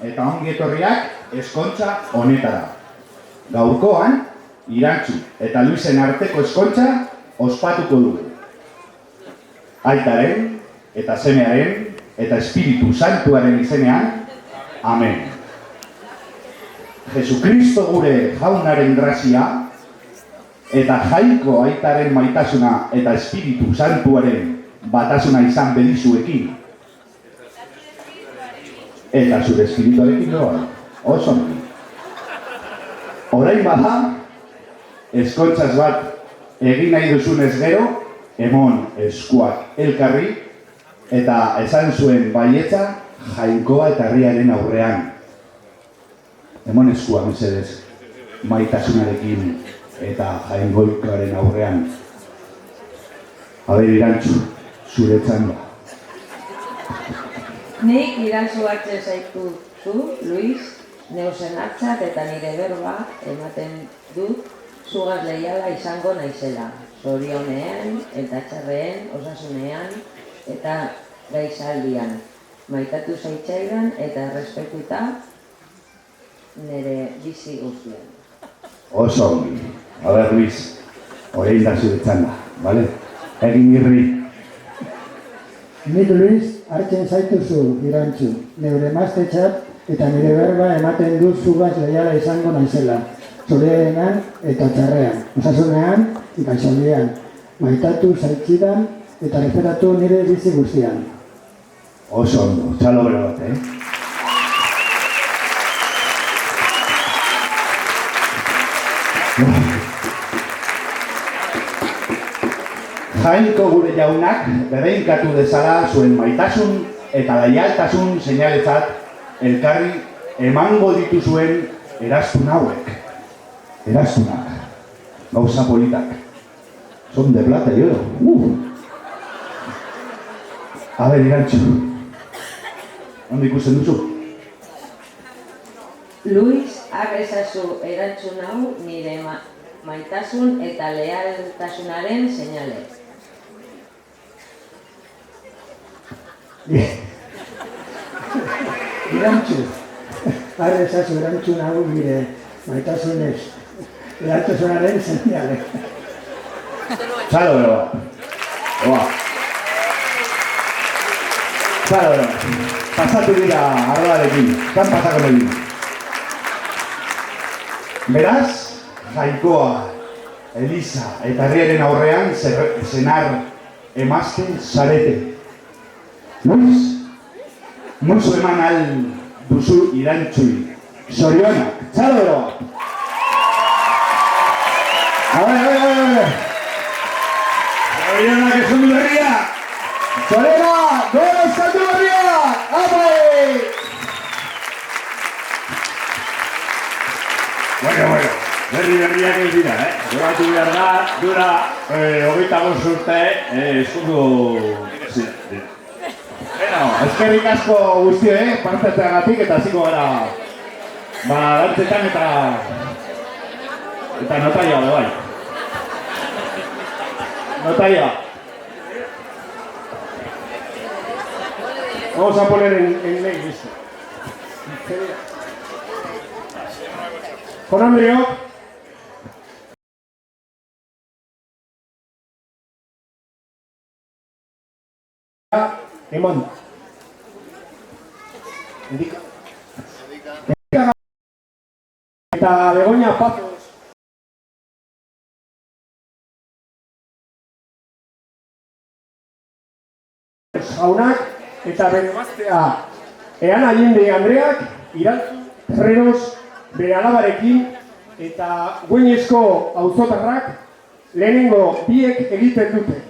eta ongi etorriak eskontza honetara. Gaurkoan, Irantzu eta Luisen arteko eskontza ospatuko dugu. Aitaren, eta semearen, eta Espiritu Santuaren izenean, amen. Jesukristo gure jaunaren grazia, eta jaiko aitaren maitasuna eta Espiritu Santuaren batasuna izan bedizuekin. Eta zure espirituarekin doa, oso ongi. Orain bada, eskontzaz bat egin nahi duzunez gero, emon eskuak elkarri, eta esan zuen baietza jainkoa eta herriaren aurrean. Emon eskua, mesedez, maitasunarekin eta jaingoikoaren aurrean. Aber, Irantzu, zure txanda. Nik Irantzu hartzen zaitu zu, Luis, neusen hartzat eta nire berba ematen dut zugaz leiala izango naizela. Zorionean eta txarreen, osasunean eta gaizaldian. Maitatu zaitzaidan eta respektuta nire bizi guztien. Oso ongi. Aber, Luis, orain da zure txanda, bale? Egin irri. Nik, Luis, hartzen zaituzu, Irantzu, neure emaztetxat eta nire berba ematen dut zugaz leiala izango naizela. Zorionean eta txarrean, osasunean eta gaizaldian. Maitatu zaitzidan eta referatu nire bizi guztian. Oso ondo, txalo bero bat, Jainko gure jaunak bereinkatu dezala zuen maitasun eta leialtasun seinaletzat elkarri emango dituzuen eraztun hauek. Eraztunak, gauza politak. Son de plata y oro. A ver, Irantzu, onde ikusten duzu? Luis, ezazu erantzun hau nire maitasun eta lealtasunaren seinale. Irantzu, ezazu erantzun hau nire maitasunez, lealtasunaren seinale. Txalo bero bat. Oa. Txalo bero bat. Pasatu dira arroarekin. Kan pasako nahi. Beraz, jainkoa, Elisa eta herriaren aurrean zenar emazte zarete. Luis, musu eman al duzu Irantzui. Zorionak, txalo bero bat. A ver. Zorionak esan du berria! Zorena, gora esan du berria! Apai! Bueno, berriak ez dira, Goratu behar da, dura 25 urte, eskundu... Eskerrik asko guztio, partetzeagatik eta hasiko gara dantzetan eta notaia da bai. Notaia. Vamos a poner en ley esto. Con Andrea. Eman. Indica. Eta Begoña Pazos. Jaunak eta bere emaztea Ean Allende Andreak Irantzu Herreros bere alabarekin eta Güeñezko auzotarrak lehenengo biek egiten dute.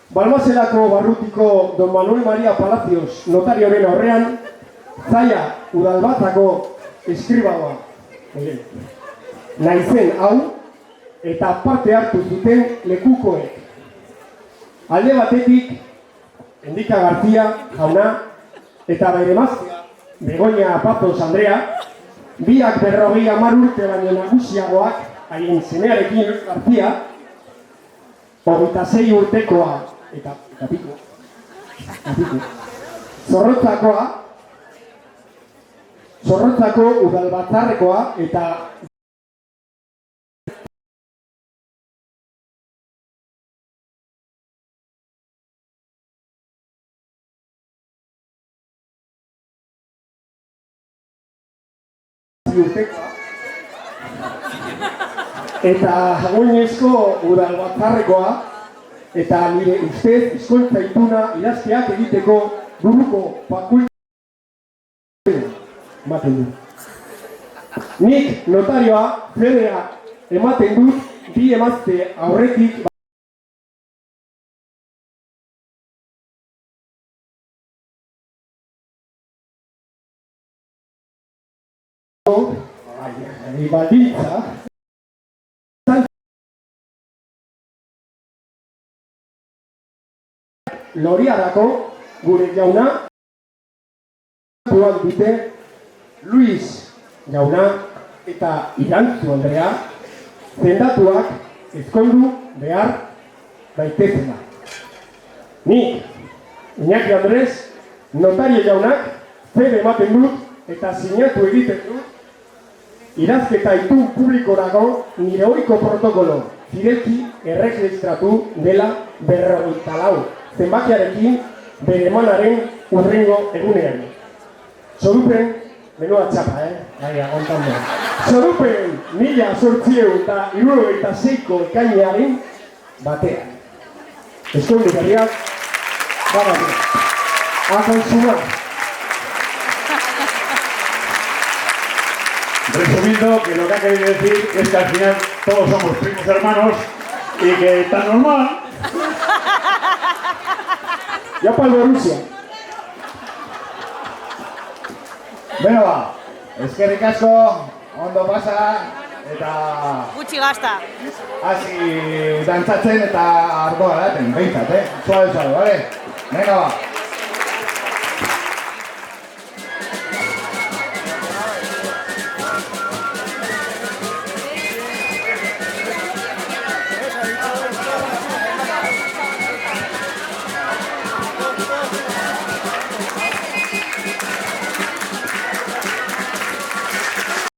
Balmazelako barrutiko Don Manuel María Palacios notarioren aurrean Zaia udalbatzako eskribadoa naizen hau eta parte hartu zuten lekukoek. Alde batetik, Endika García jauna eta bere emaztea Begoña Pazos Andrea, biak 50 urte baino nagusiagoak haien semearekin García, 26 urtekoa eta piko. Zorrotzakoa, Zorrotzako udalbatzarrekoa eta eta Jagoinezko udalbatzarrekoa eta nire ustez hizkuntza ituna idazteak egiteko buruko fakultatea ematen du. Nik notarioa fedea ematen dut bi emazte aurretik baldintza Loriarako gure jauna duan dute Luis jauna eta Irantzu Andrea zendatuak ezkondu behar daitezela. Nik, Iñaki Andrés, notario jaunak fede ematen dut eta sinatu egiten dut idazketa itun publikorako nire ohiko protokolo fidelki erregistratu dela 54 zenbakiarekin bere emanaren hurrengo egunean. Zorupen, menua txapa, Zorupen 1876ko ekainearen batean. Eskonde berriak, a consumar. Resumiendo, que lo que ha querido decir es que al final todos somos primos hermanos y que tan normal. Ya para Rusia. Beno ba, eskerrik asko, ondo pasa eta Gutxi gasta. hasi dantzatzen eta ardoa daten, behintzat, suave, vale? Venga ba.